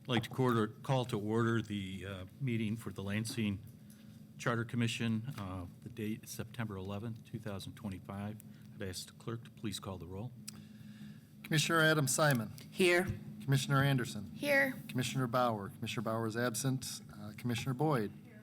I'd like to call to order the meeting for the Lansing Charter Commission. The date is September 11th, 2025. I'd ask the clerk to please call the roll. Commissioner Adam Simon. Here. Commissioner Anderson. Here. Commissioner Bauer. Commissioner Bauer is absent. Commissioner Boyd. Here.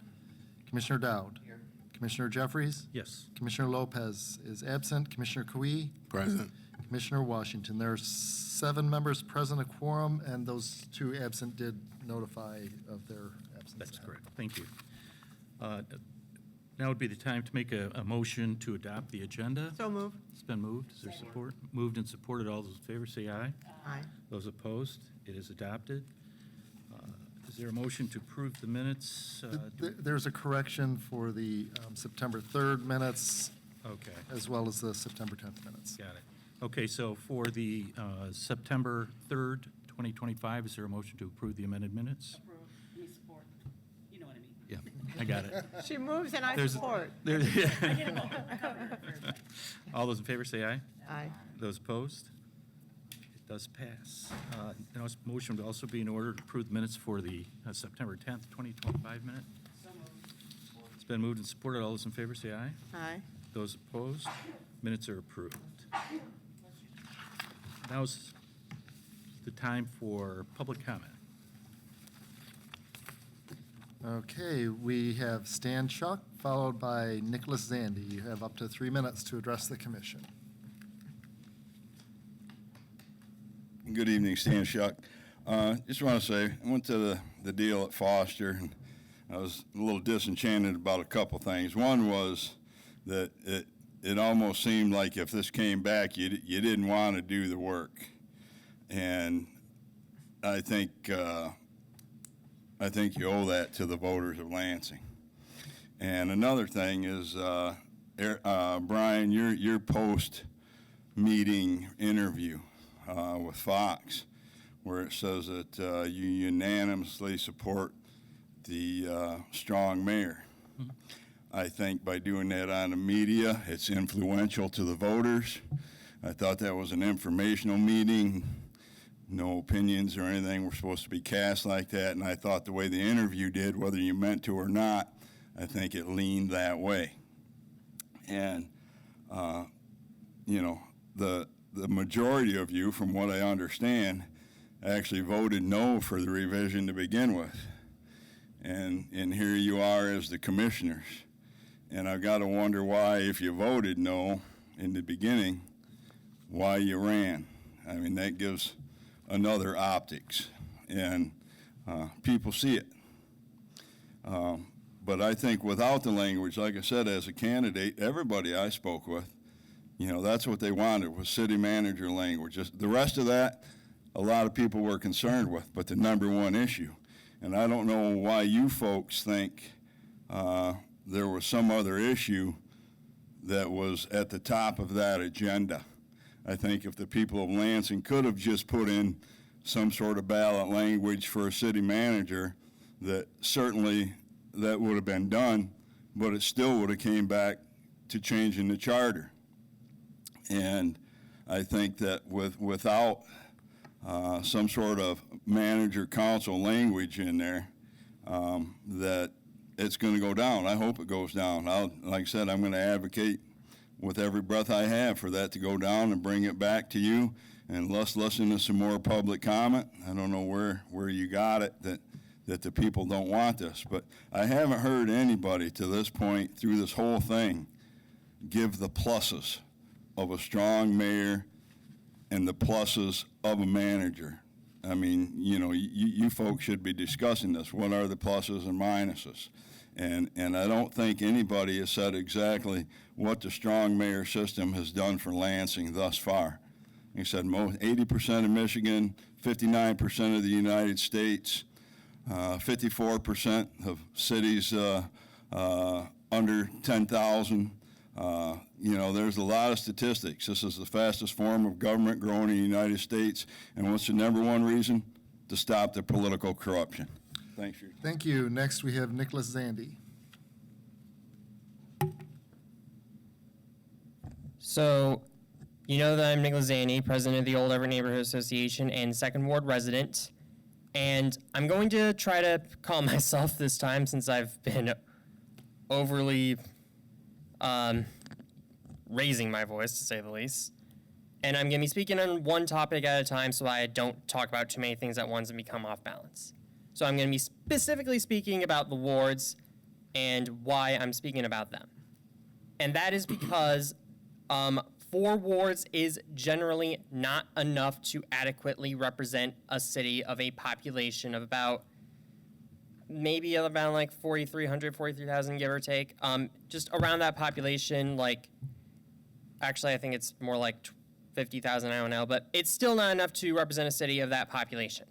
Commissioner Dowd. Here. Commissioner Jeffries. Yes. Commissioner Lopez is absent. Commissioner Cui. Present. Commissioner Washington. There are 7 members present, a quorum, and those 2 absent did notify of their absence. That's correct. Thank you. Now would be the time to make a motion to adopt the agenda. So move. It's been moved. Is there support? Moved and supported. All those in favor say aye. Aye. Those opposed? It is adopted. Is there a motion to approve the minutes? There's a correction for the September 3rd minutes Okay. as well as the September 10th minutes. Got it. Okay, so for the September 3rd, 2025, is there a motion to approve the amended minutes? Approve, we support, you know what I mean. Yeah, I got it. She moves and I There's- support. There- I get them all covered. All those in favor say aye. Aye. Those opposed? It does pass. Now, this motion would also be in order to approve the minutes for the September 10th, 2025 minute. So moved. It's been moved and supported. All those in favor say aye. Aye. Those opposed? Minutes are approved. Now's the time for public comment. Okay, we have Stan Schuck, followed by Nicholas Zandy. You have up to 3 minutes to address the commission. Good evening, Stan Schuck. Just want to say, I went to the deal at Foster, and I was a little disenchanted about a couple things. One was that it almost seemed like if this came back, you didn't want to do the work. And I think you owe that to the voters of Lansing. And another thing is, Brian, your post-meeting interview with Fox, where it says that you unanimously support the strong mayor. Mm-hmm. I think by doing that on the media, it's influential to the voters. I thought that was an informational meeting. No opinions or anything were supposed to be cast like that, and I thought the way the interview did, whether you meant to or not, I think it leaned that way. And, the majority of you, from what I understand, actually voted no for the revision to begin with. And here you are as the commissioners. And I've got to wonder why, if you voted no in the beginning, why you ran. I mean, that gives another optics, and people see it. But I think without the language, like I said, as a candidate, everybody I spoke with, that's what they wanted, was city manager language. Just the rest of that, a lot of people were concerned with, but the number one issue. And I don't know why you folks think there was some other issue that was at the top of that agenda. I think if the people of Lansing could have just put in some sort of ballot language for a city manager, that certainly that would have been done, but it still would have came back to changing the charter. And I think that without some sort of manager council language in there, that it's going to go down. I hope it goes down. Like I said, I'm going to advocate with every breath I have for that to go down and bring it back to you. And let's listen to some more public comment. I don't know where you got it that the people don't want this, but I haven't heard anybody to this point through this whole thing give the pluses of a strong mayor and the pluses of a manager. I mean, you folks should be discussing this. What are the pluses and minuses? And I don't think anybody has said exactly what the strong mayor system has done for Lansing thus far. He said 80% of Michigan, 59% of the United States, 54% of cities under 10,000. There's a lot of statistics. This is the fastest form of government growing in the United States. And what's the number one reason? To stop the political corruption. Thanks for your time. Thank you. Next, we have Nicholas Zandy. So, you know that I'm Nicholas Zaney, president of the Old Everett Neighborhood Association and Second Ward resident. And I'm going to try to calm myself this time since I've been overly raising my voice, to say the least. And I'm going to be speaking on one topic at a time so I don't talk about too many things at once and become off balance. So I'm going to be specifically speaking about the wards and why I'm speaking about them. And that is because 4 wards is generally not enough to adequately represent a city of a population of about maybe around like 4,300, 43,000, give or take. Just around that population, like, actually I think it's more like 50,000, I don't know, but it's still not enough to represent a city of that population.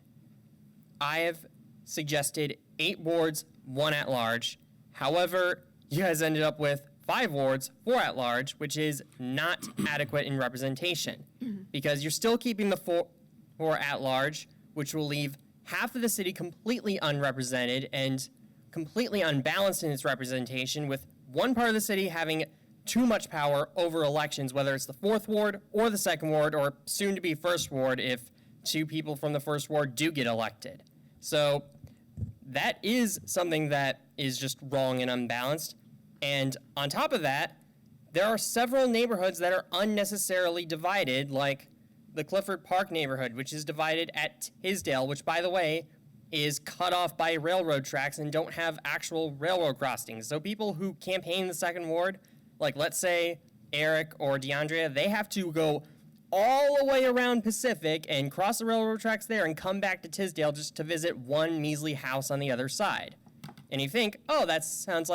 I have suggested 8 wards, 1 at large. However, you guys ended up with 5 wards, 4 at large, which is not adequate in representation because you're still keeping the 4 at large, which will leave half of the city completely unrepresented and completely unbalanced in its representation, with one part of the city having too much power over elections, whether it's the 4th ward or the 2nd ward or soon to be 1st ward if 2 people from the 1st ward do get elected. So that is something that is just wrong and unbalanced. And on top of that, there are several neighborhoods that are unnecessarily divided, like the Clifford Park neighborhood, which is divided at Tisdale, which, by the way, is cut off by railroad tracks and don't have actual railroad crossings. So people who campaign in the 2nd ward, like let's say Eric or DeAndrea, they have to go all the way around Pacific and cross the railroad tracks there and come back to Tisdale just to visit one measly house on the other side. And you think, oh, that sounds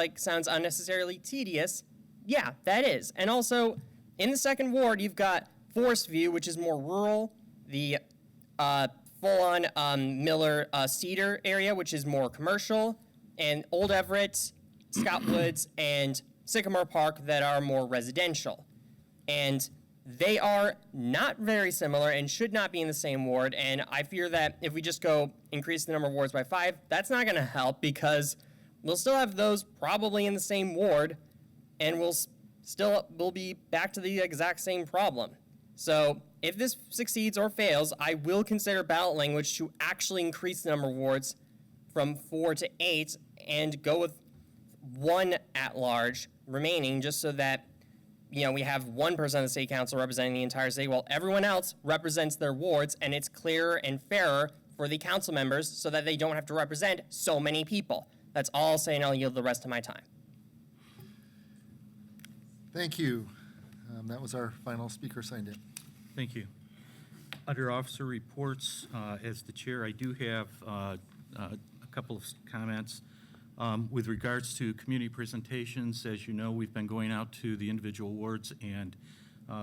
unnecessarily tedious. Yeah, that is. And also, in the 2nd ward, you've got Forest View, which is more rural, the full-on Miller Cedar area, which is more commercial, and Old Everett, Scott Woods, and Sycamore Park that are more residential. And they are not very similar and should not be in the same ward, and I fear that if we just go increase the number of wards by 5, that's not going to help because we'll still have those probably in the same ward, and we'll be back to the exact same problem. So if this succeeds or fails, I will consider ballot language to actually increase the number of wards from 4 to 8 and go with 1 at large remaining, just so that we have 1% of the city council representing the entire city, while everyone else represents their wards, and it's clearer and fairer for the council members so that they don't have to represent so many people. That's all I'll say, and I'll yield the rest of my time. Thank you. That was our final speaker signed in. Thank you. Under officer reports, as the chair, I do have a couple of comments. With regards to community presentations, as you know, we've been going out to the individual wards and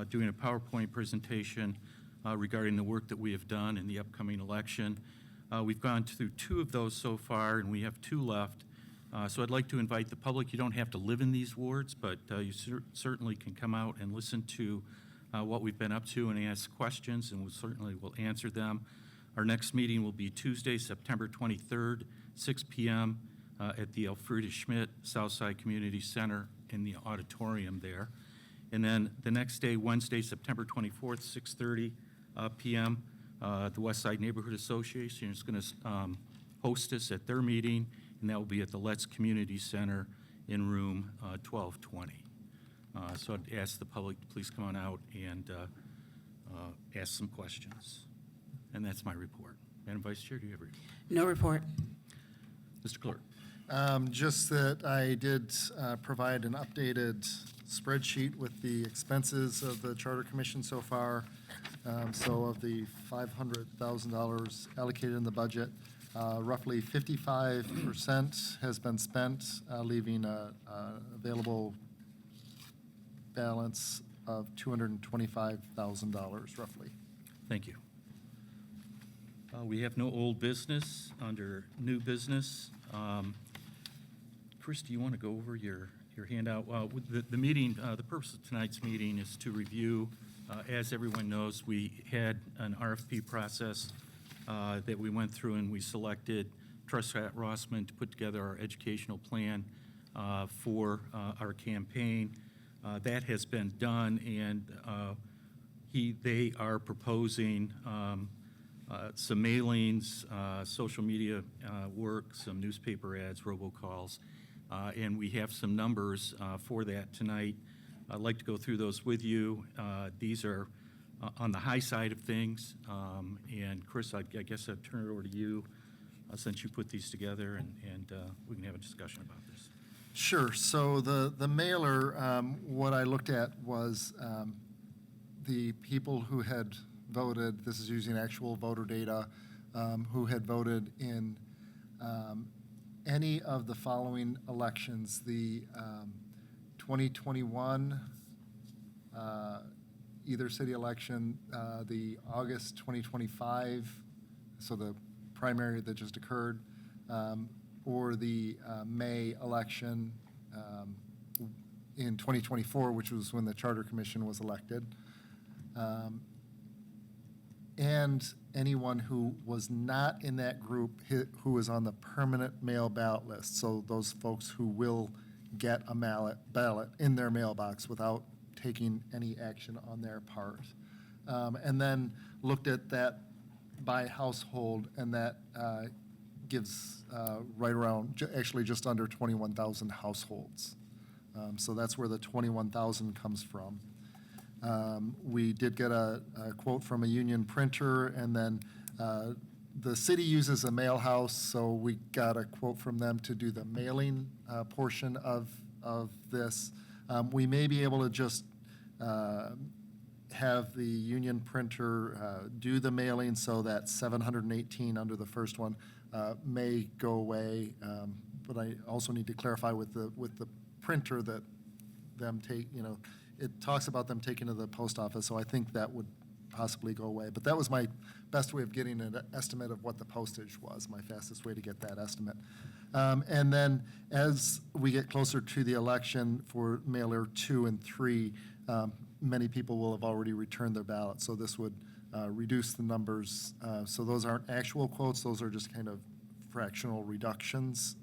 doing a PowerPoint presentation regarding the work that we have done in the upcoming election. We've gone through 2 of those so far, and we have 2 left. So I'd like to invite the public. You don't have to live in these wards, but you certainly can come out and listen to what we've been up to and ask questions, and we certainly will answer them. Our next meeting will be Tuesday, September 23rd, 6 p.m. At the Elfrida Schmidt Southside Community Center in the auditorium there. And then the next day, Wednesday, September 24th, 6:30 p.m., the Westside Neighborhood Association is going to host us at their meeting, and that will be at the Let's Community Center in room 1220. So I'd ask the public to please come on out and ask some questions. And that's my report. Madam Vice Chair, do you have a report? No report. Mr. Clerk. Just that I did provide an updated spreadsheet with the expenses of the Charter Commission so far. So of the $500,000 allocated in the budget, roughly 55% has been spent, leaving a available balance of $225,000 roughly. Thank you. We have no old business. Under new business, Chris, do you want to go over your handout? With the meeting, the purpose of tonight's meeting is to review, as everyone knows, we had an RFP process that we went through, and we selected Truscott Rossman to put together our educational plan for our campaign. That has been done, and they are proposing some mailings, social media work, some newspaper ads, robocalls, and we have some numbers for that tonight. I'd like to go through those with you. These are on the high side of things, and Chris, I guess I'd turn it over to you since you put these together, and we can have a discussion about this. Sure. So the mailer, what I looked at was the people who had voted, this is using actual voter data, who had voted in any of the following elections: the 2021 either city election, the August 2025, so the primary that just occurred, or the May election in 2024, which was when the Charter Commission was elected. And anyone who was not in that group who was on the permanent mail ballot list, so those folks who will get a ballot in their mailbox without taking any action on their part. And then looked at that by household, and that gives right around, actually just under 21,000 households. So that's where the 21,000 comes from. We did get a quote from a union printer, and then the city uses a mail house, so we got a quote from them to do the mailing portion of this. We may be able to just have the union printer do the mailing, so that 718 under the first one may go away. But I also need to clarify with the printer that them take, it talks about them taking to the post office, so I think that would possibly go away. But that was my best way of getting an estimate of what the postage was, my fastest way to get that estimate. And then as we get closer to the election for mailer 2 and 3, many people will have already returned their ballots, so this would reduce the numbers. So those aren't actual quotes, those are just kind of fractional reductions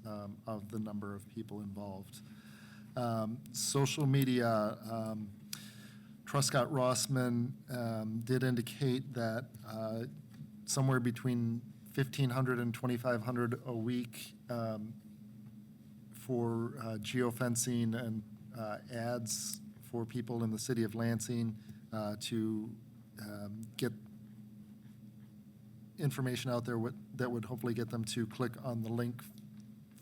of the number of people involved. Social media, Truscott Rossman did indicate that somewhere between 1,500 and 2,500 a week for geofencing and ads for people in the city of Lansing to get information out there that would hopefully get them to click on the link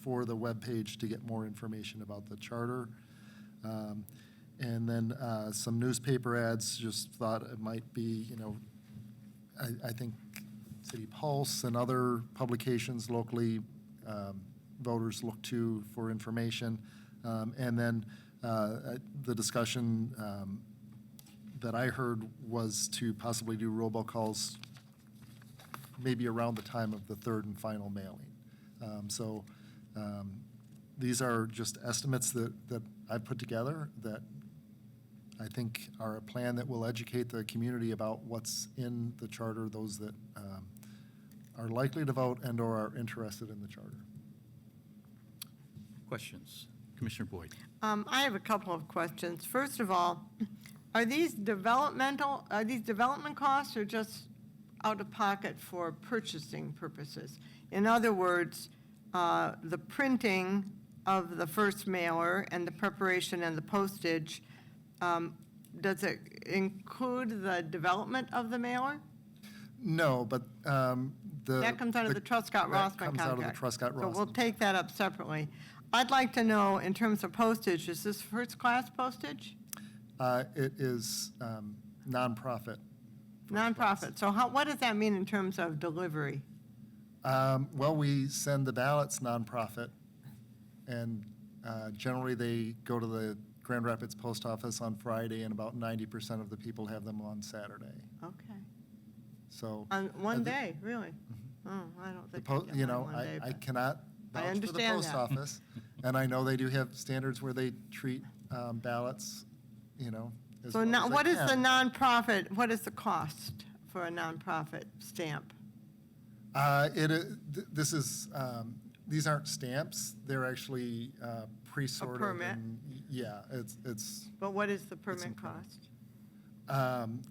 for the webpage to get more information about the charter. And then some newspaper ads, just thought it might be, I think City Pulse and other publications locally voters look to for information. And then the discussion that I heard was to possibly do robocalls maybe around the time of the third and final mailing. These are just estimates that I've put together that I think are a plan that will educate the community about what's in the charter, those that are likely to vote and or are interested in the charter. Questions? Commissioner Boyd. I have a couple of questions. First of all, are these development costs or just out of pocket for purchasing purposes? In other words, the printing of the first mailer and the preparation and the postage, does it include the development of the mailer? No, but That comes out of the Truscott-Rossman contract. That comes out of the Truscott-Rossman. So we'll take that up separately. I'd like to know, in terms of postage, is this first-class postage? It is nonprofit. Nonprofit. So what does that mean in terms of delivery? Well, we send the ballots nonprofit, and generally they go to the Grand Rapids Post Office on Friday, and about 90% of the people have them on Saturday. Okay. So. On one the- day, really? Oh, I don't The think I get mine one day. I but- cannot I vouch for the understand post that. office, and I know they do have standards where they treat ballots, as So well now, as they what is the can. nonprofit, what is the cost for a nonprofit stamp? This is, these aren't stamps, they're actually pre-sorted. permit? and- Yeah, it's, But what is the permit included. cost?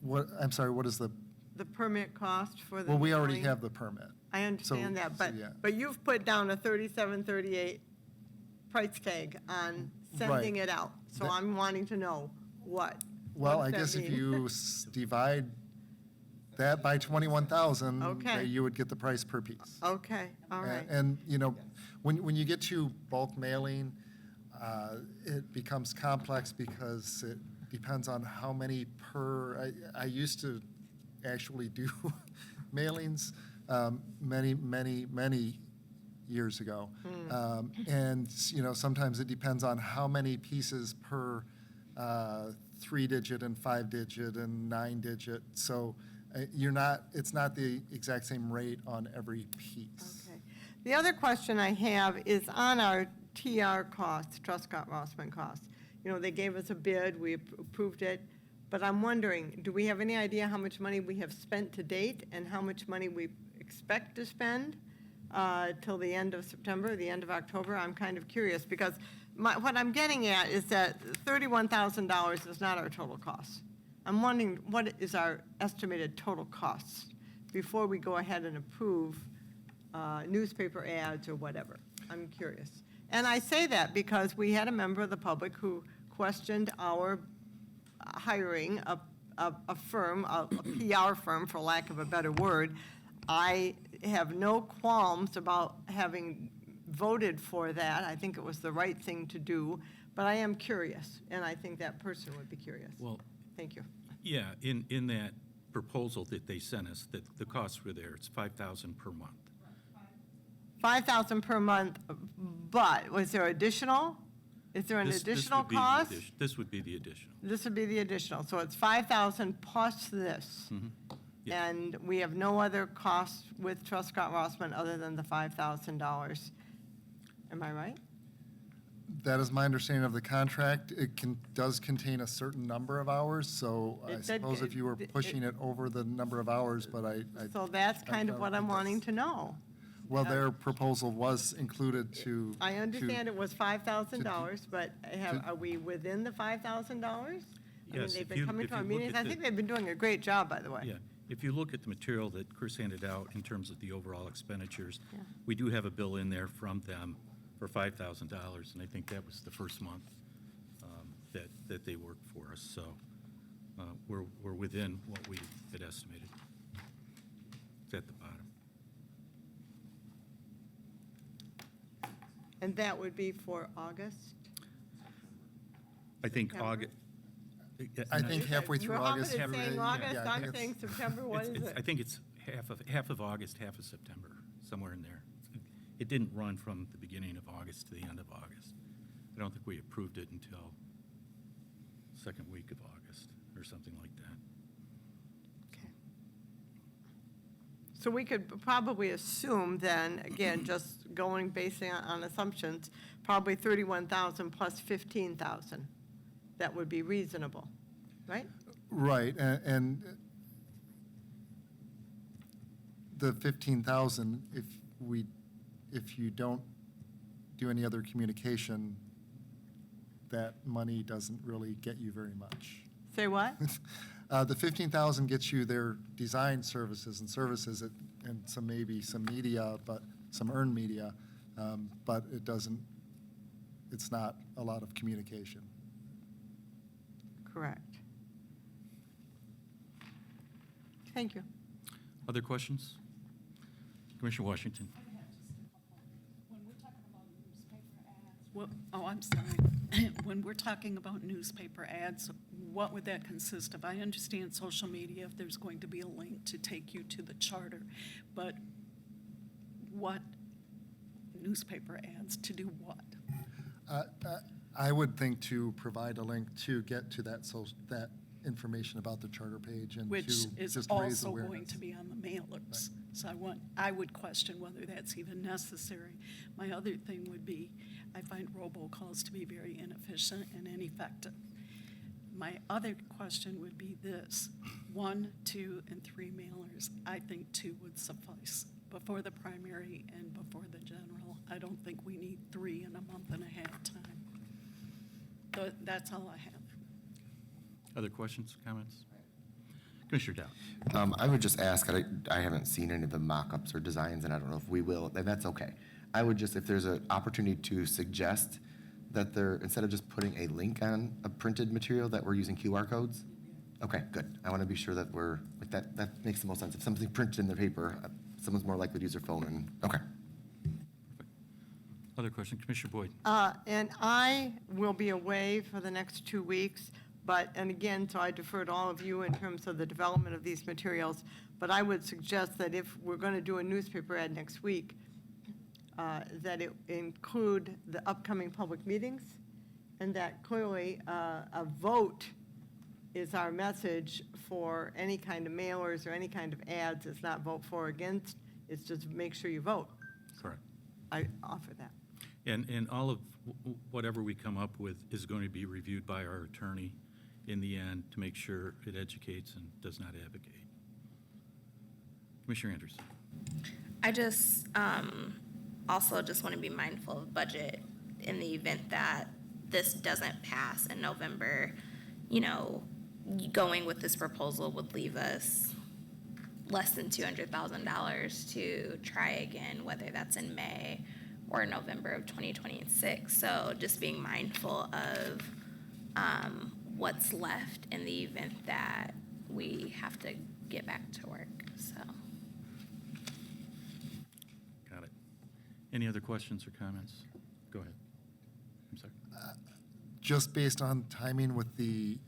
What, I'm sorry, what is the, The permit cost for the well, we already mailing? have the permit. I understand So- that, so, yeah. but you've put down a 3738 price tag on sending Right. it out. So That- I'm wanting to know what. Well, what I does guess that if mean? you divide that by 21,000, Okay. you would get the price per piece. Okay, all right. And, you know, when you get to bulk mailing, it becomes complex because it depends on how many per, I used to actually do mailings many years ago. And, you know, sometimes it depends on how many pieces per 3-digit and 5-digit and 9-digit. So it's not the exact same rate on every piece. Okay. The other question I have is on our TR costs, Truscott-Rossman costs. You know, they gave us a bid, we approved it, but I'm wondering, do we have any idea how much money we have spent to date and how much money we expect to spend till the end of September, the end of October? I'm kind of curious because what I'm getting at is that $31,000 is not our total cost. I'm wondering, what is our estimated total cost before we go ahead and approve newspaper ads or whatever? I'm curious. And I say that because we had a member of the public who questioned our hiring a firm, a PR firm, for lack of a better word. I have no qualms about having voted for that. I think it was the right thing to do, but I am curious, and I think that person would be curious. Well, Thank you. yeah, in that proposal that they sent us, that the costs were there, it's $5,000 per month. 5,000 per month, but was there additional? Is there an This additional would be the cost? This would be the additional. This would be the additional, so it's 5,000 plus this. Yeah. And we have no other costs with Truscott-Rossman other than the $5,000. Am I right? That is my understanding of the contract. It does contain a certain number of hours, so I It did suppose if you were pushing it over the number of hours, but So that's kind of what I'm wanting to know. well, their proposal was included to. I understand it was $5,000, but to- are we within the $5,000? I mean, Yes, they've if been you- coming if to our you look meetings. at I the- think they've been doing a great job, by the way. Yeah, if you look at the material that Chris handed out in terms of the overall expenditures, Yeah. we do have a bill in there from them for $5,000, and I think that was the first month that they worked for us, so we're within what we had estimated. It's at the bottom. And that would be for August? I think September? August. I think halfway through August. Mohammed is saying yeah, August, I think I'm it's- saying September, what is I it? think it's half of August, half of September, somewhere in there. It didn't run from the beginning of August to the end of August. I don't think we approved it until second week of August or something like that. Okay. So we could probably assume then, again, just going basing on assumptions, probably 31,000 plus 15,000. That would be reasonable, right? Right, and the 15,000, if you don't do any other communication, that money doesn't really get you very much. Say what? The 15,000 gets you their design services and maybe some media, but some earned media, but it's not a lot of communication. Correct. Thank you. Other questions? Commissioner Washington? When we're talking about newspaper ads. Oh, I'm sorry. When we're talking about newspaper ads, what would that consist of? I understand social media, if there's going to be a link to take you to the charter, but what newspaper ads to do what? I would think to provide a link to get to that information about the charter page and to Which just is raise also awareness. going to be on the mailers. So I would question whether that's even necessary. My other thing would be, I find robocalls to be very inefficient and ineffective. My other question would be this: 1, 2, and 3 mailers. I think 2 would suffice before the primary and before the general. I don't think we need 3 in a month and a half time. So that's all I have. Other questions, comments? Commissioner Dow. I would just ask, I haven't seen any of the mock-ups or designs, and I don't know if we will, and that's okay. I would just, if there's an opportunity to suggest that instead of just putting a link on a printed material, that we're using QR codes? Okay, good. I want to be sure that that makes the most sense. If something's printed in the paper, someone's more likely to use their phone, and, okay. Other question, Commissioner Boyd. And I will be away for the next 2 weeks, and again, so I defer to all of you in terms of the development of these materials, but I would suggest that if we're going to do a newspaper ad next week, that it include the upcoming public meetings, and that clearly a vote is our message for any kind of mailers or any kind of ads. It's not vote for or against, it's just make sure you vote. Correct. I offer that. And all of whatever we come up with is going to be reviewed by our attorney in the end to make sure it educates and does not advocate. Commissioner Anderson. I just also just want to be mindful of budget in the event that this doesn't pass in November. Going with this proposal would leave us less than $200,000 to try again, whether that's in May or November of 2026. So just being mindful of what's left in the event that we have to get back to work, so. Got it. Any other questions or comments? Go ahead. I'm sorry. Just based on timing with the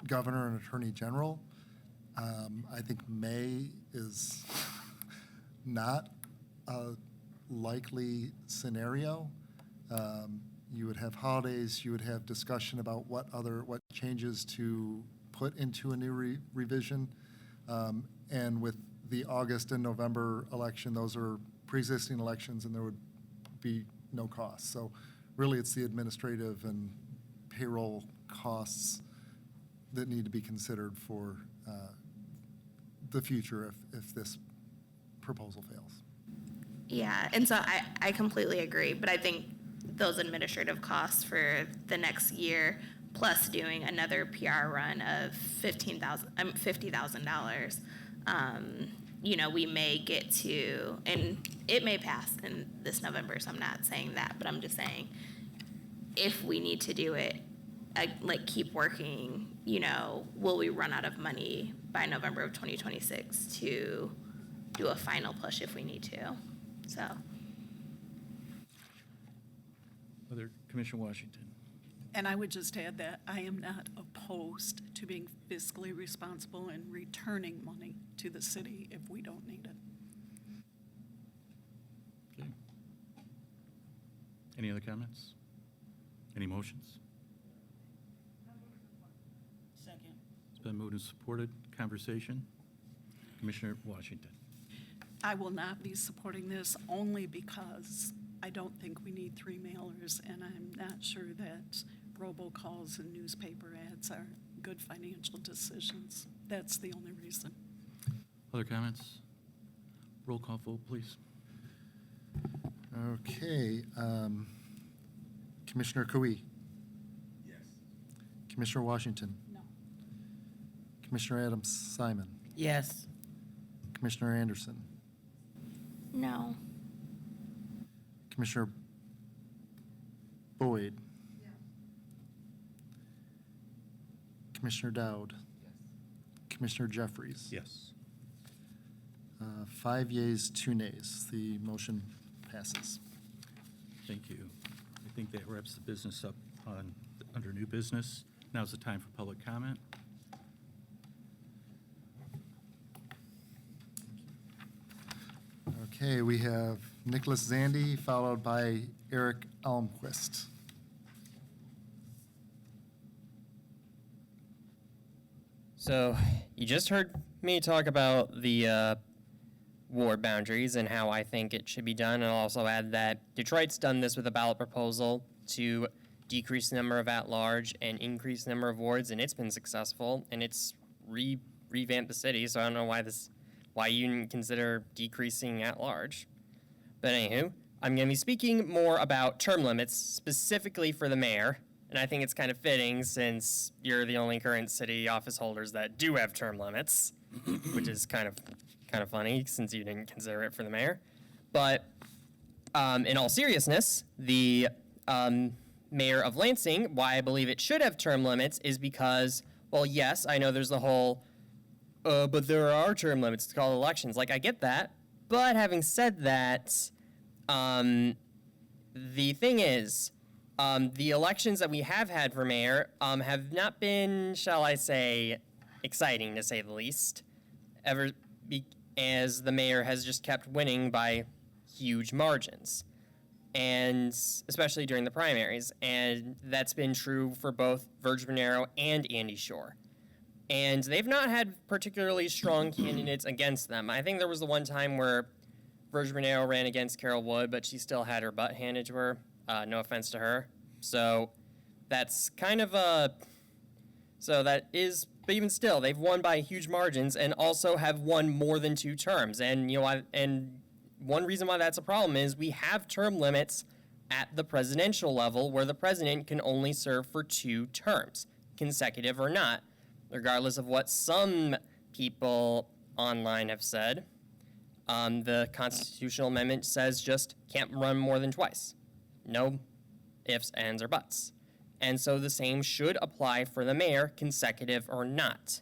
governor and attorney general, I think May is not a likely scenario. You would have holidays, you would have discussion about what changes to put into a new revision. And with the August and November election, those are pre-existing elections and there would be no cost. So really it's the administrative and payroll costs that need to be considered for the future if this proposal fails. Yeah, and so I completely agree, but I think those administrative costs for the next year, plus doing another PR run of $50,000, we may get to, and it may pass in this November, so I'm not saying that, but I'm just saying, if we need to do it, keep working, will we run out of money by November of 2026 to do a final push if we need to? So. Other, Commissioner Washington. And I would just add that I am not opposed to being fiscally responsible and returning money to the city if we don't need it. Okay. Any other comments? Any motions? Second. It's been moved and supported. Conversation. Commissioner Washington. I will not be supporting this only because I don't think we need 3 mailers, and I'm not sure that robocalls and newspaper ads are good financial decisions. That's the only reason. Other comments? Roll call vote, please. Okay. Commissioner Cooey? Yes. Commissioner Washington? No. Commissioner Adams-Simon? Yes. Commissioner Anderson? No. Commissioner Boyd? Commissioner Dowd? Commissioner Jeffries? Yes. 5 yeas, 2 nays. The motion passes. Thank you. I think that wraps the business up under new business. Now's the time for public comment. Okay, we have Nicholas Zandy, followed by Eric Almquist. So you just heard me talk about the ward boundaries and how I think it should be done. And I'll also add that Detroit's done this with a ballot proposal to decrease the number of at-large and increase the number of wards, and it's been successful, and it's revamped the city, so I don't know why you didn't consider decreasing at-large. But anywho, I'm going to be speaking more about term limits, specifically for the mayor, And I think it's kind of fitting since you're the only current city office holders that do have term limits, which is kind of funny since you didn't consider it for the mayor. But in all seriousness, the mayor of Lansing, why I believe it should have term limits is because, well, yes, I know there's the whole, but there are term limits. It's called elections. Like, I get that. But having said that, the thing is, the elections that we have had for mayor have not been, shall I say, exciting to say the least, as the mayor has just kept winning by huge margins, and especially during the primaries, and that's been true for both Virgin Monero and Andy Shore. And they've not had particularly strong candidates against them. I think there was the one time where Virgin Monero ran against Carol Wood, but she still had her butt handed to her. No offense to her. So that's kind of but even still, they've won by huge margins and also have won more than 2 terms. And, and one reason why that's a problem is we have term limits at the presidential level where the president can only serve for 2 terms, consecutive or not, regardless of what some people online have said. The constitutional amendment says just can't run more than twice. No ifs, ands, or buts. And so the same should apply for the mayor, consecutive or not.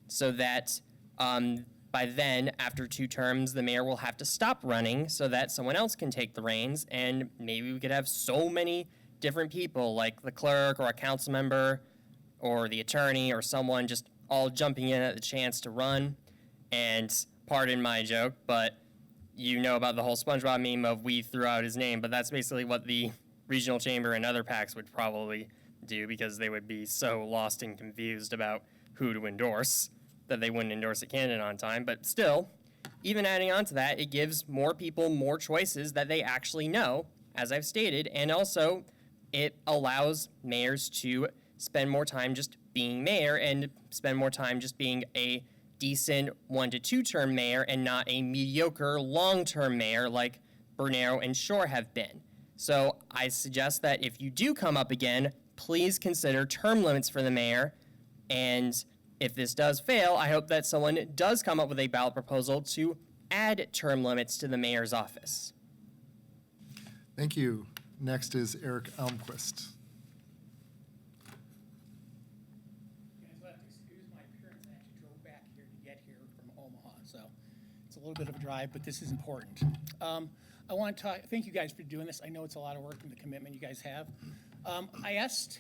So that by then, after 2 terms, the mayor will have to stop running so that someone else can take the reins, and maybe we could have so many different people, like the clerk or a council member or the attorney or someone just all jumping in at the chance to run. And pardon my joke, but you know about the whole SpongeBob meme of we threw out his name, but that's basically what the regional chamber and other PACs would probably do because they would be so lost and confused about who to endorse that they wouldn't endorse a candidate on time. But still, even adding on to that, it gives more people more choices that they actually know, as I've stated, and also it allows mayors to spend more time just being mayor and spend more time just being a decent 1 to 2 term mayor and not a mediocre long-term mayor like Bernero and Shore have been. So I suggest that if you do come up again, please consider term limits for the mayor. And if this does fail, I hope that someone does come up with a ballot proposal to add term limits to the mayor's office. Thank you. Next is Eric Almquist. You guys will have to excuse my appearance. I actually drove back here to get here from Omaha, so it's a little bit of a drive, but this is important. I want to thank you guys for doing this. I know it's a lot of work and the commitment you guys have. I asked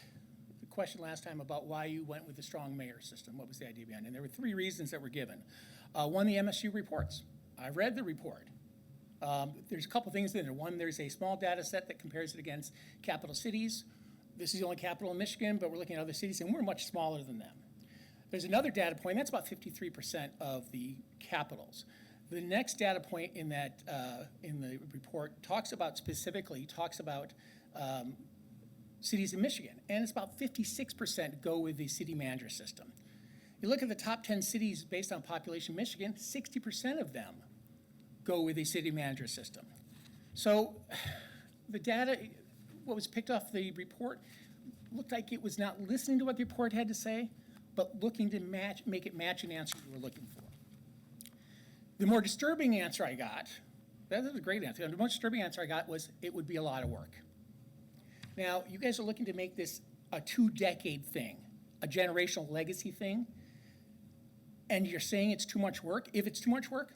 the question last time about why you went with the strong mayor system. What was the idea behind it? And there were 3 reasons that were given. One, the MSU reports. I read the report. There's a couple things in there. One, there's a small data set that compares it against capital cities. This is the only capital in Michigan, but we're looking at other cities, and we're much smaller than them. There's another data point, that's about 53% of the capitals. The next data point in that in the report talks about cities in Michigan, and it's about 56% go with the city manager system. You look at the top 10 cities based on population in Michigan, 60% of them go with a city manager system. So the data, what was picked off the report, looked like it was not listening to what the report had to say, but looking to make it match an answer you were looking for. The more disturbing answer I got, that was a great answer, the most disturbing answer I got was it would be a lot of work. Now, you guys are looking to make this a 2-decade thing, a generational legacy thing, and you're saying it's too much work. If it's too much work,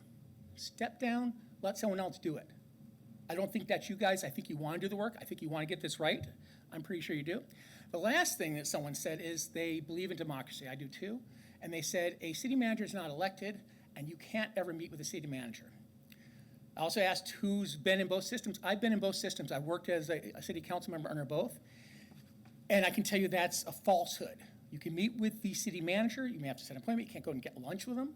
step down, let someone else do it. I don't think that's you guys. I think you want to do the work. I think you want to get this right. I'm pretty sure you do. The last thing that someone said is they believe in democracy. I do too. And they said a city manager is not elected, and you can't ever meet with a city manager. I also asked who's been in both systems. I've been in both systems. I've worked as a city council member under both. And I can tell you that's a falsehood. You can meet with the city manager. You may have to set an appointment. You can't go and get lunch with them.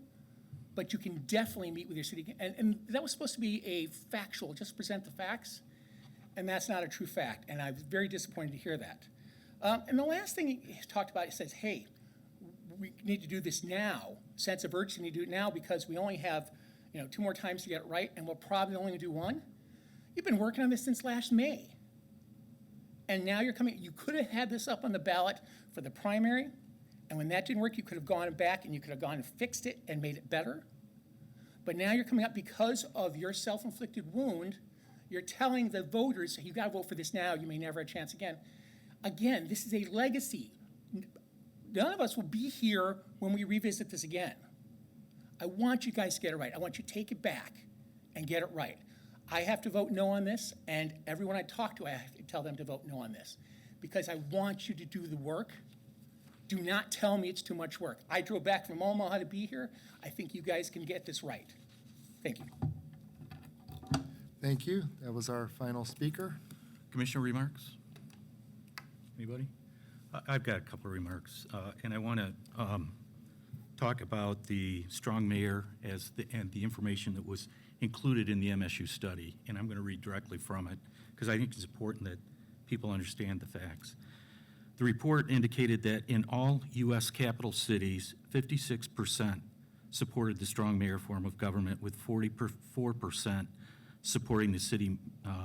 But you can definitely meet with your city. And that was supposed to be a factual, just present the facts. And that's not a true fact. And I was very disappointed to hear that. And the last thing he talked about, he says, hey, we need to do this now. Sense of urgency, we need to do it now because we only have 2 more times to get it right, and we'll probably only do 1. You've been working on this since last May. And now you're coming, you could have had this up on the ballot for the primary, and when that didn't work, you could have gone back and you could have gone and fixed it and made it better. But now you're coming up because of your self-inflicted wound, you're telling the voters, you gotta vote for this now, you may never have a chance again. Again, this is a legacy. None of us will be here when we revisit this again. I want you guys to get it right. I want you to take it back and get it right. I have to vote no on this, and everyone I talk to, I have to tell them to vote no on this, because I want you to do the work. Do not tell me it's too much work. I drove back from Omaha to be here. I think you guys can get this right. Thank you. Thank you. That was our final speaker. Commissioner remarks? Anybody? I've got a couple of remarks, and I want to talk about the strong mayor and the information that was included in the MSU study, and I'm going to read directly from it because I think it's important that people understand the facts. The report indicated that in all U.S. capital cities, 56% supported the strong mayor form of government, with 44% supporting the city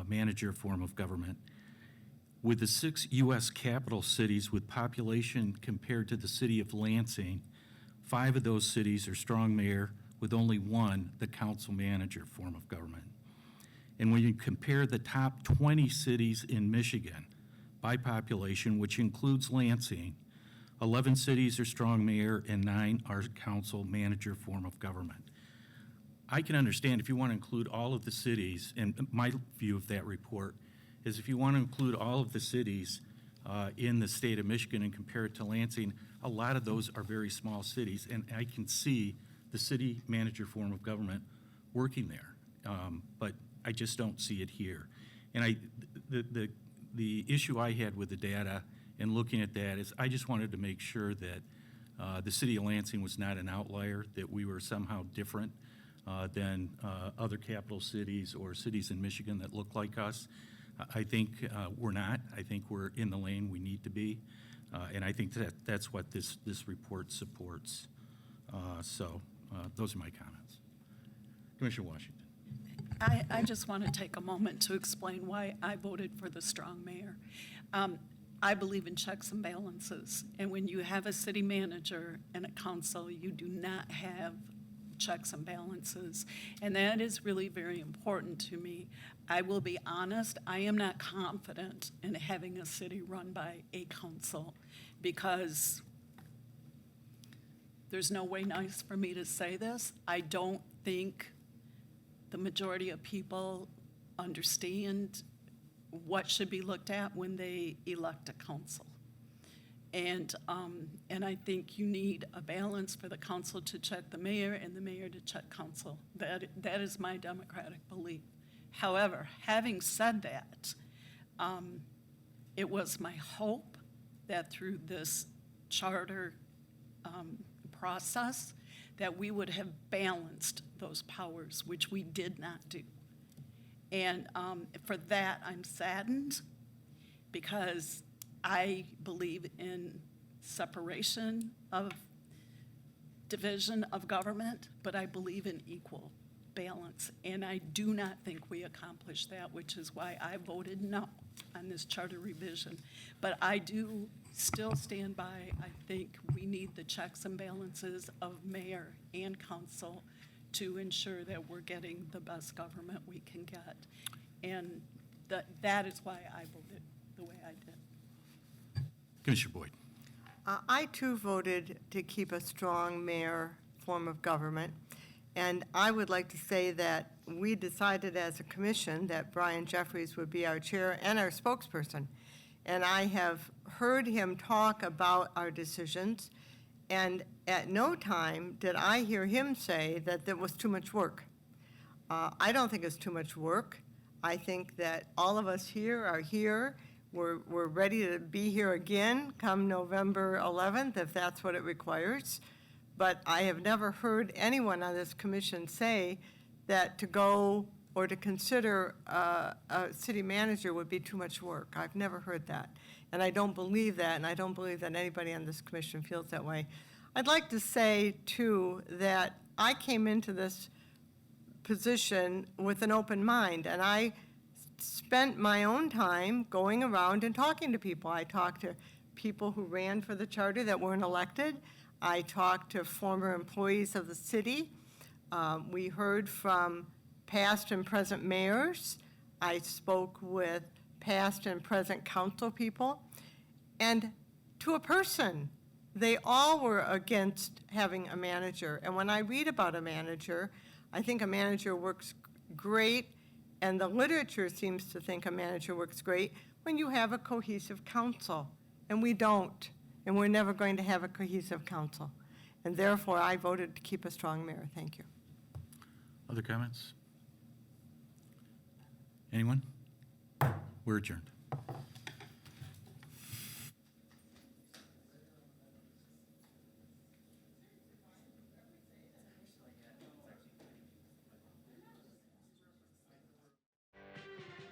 manager form of government. With the 6 U.S. capital cities with population compared to the city of Lansing, 5 of those cities are strong mayor, with only 1 the council manager form of government. And when you compare the top 20 cities in Michigan by population, which includes Lansing, 11 cities are strong mayor and 9 are council manager form of government. I can understand if you want to include all of the cities, and my view of that report is if you want to include all of the cities in the state of Michigan and compare it to Lansing, a lot of those are very small cities, and I can see the city manager form of government working there, but I just don't see it here. And the issue I had with the data and looking at that is I just wanted to make sure that the city of Lansing was not an outlier, that we were somehow different than other capital cities or cities in Michigan that look like us. I think we're not. I think we're in the lane we need to be, and I think that's what this report supports. So those are my comments. Commissioner Washington. I just want to take a moment to explain why I voted for the strong mayor. I believe in checks and balances, and when you have a city manager and a council, you do not have checks and balances, and that is really very important to me. I will be honest, I am not confident in having a city run by a council, because there's no way nice for me to say this. I don't think the majority of people understand what should be looked at when they elect a council. And I think you need a balance for the council to check the mayor and the mayor to check council. That is my democratic belief. However, having said that, it was my hope that through this charter process that we would have balanced those powers, which we did not do. And for that, I'm saddened, because I believe in separation of division of government, but I believe in equal balance. And I do not think we accomplished that, which is why I voted no on this charter revision. But I do still stand by, I think we need the checks and balances of mayor and council to ensure that we're getting the best government we can get. And that is why I voted the way I did. Commissioner Boyd. I too voted to keep a strong mayor form of government. And I would like to say that we decided as a commission that Brian Jeffries would be our chair and our spokesperson. And I have heard him talk about our decisions, and at no time did I hear him say that there was too much work. I don't think it's too much work. I think that all of us here are here. We're ready to be here again come November 11th, if that's what it requires. But I have never heard anyone on this commission say that to go or to consider a city manager would be too much work. I've never heard that. And I don't believe that, and I don't believe that anybody on this commission feels that way. I'd like to say, too, that I came into this position with an open mind, and I spent my own time going around and talking to people. I talked to people who ran for the charter that weren't elected. I talked to former employees of the city. We heard from past and present mayors. I spoke with past and present council people. And to a person, they all were against having a manager. And when I read about a manager, I think a manager works great, and the literature seems to think a manager works great when you have a cohesive council. And we don't, and we're never going to have a cohesive council. And therefore, I voted to keep a strong mayor. Thank you. Other comments? Anyone? We're adjourned.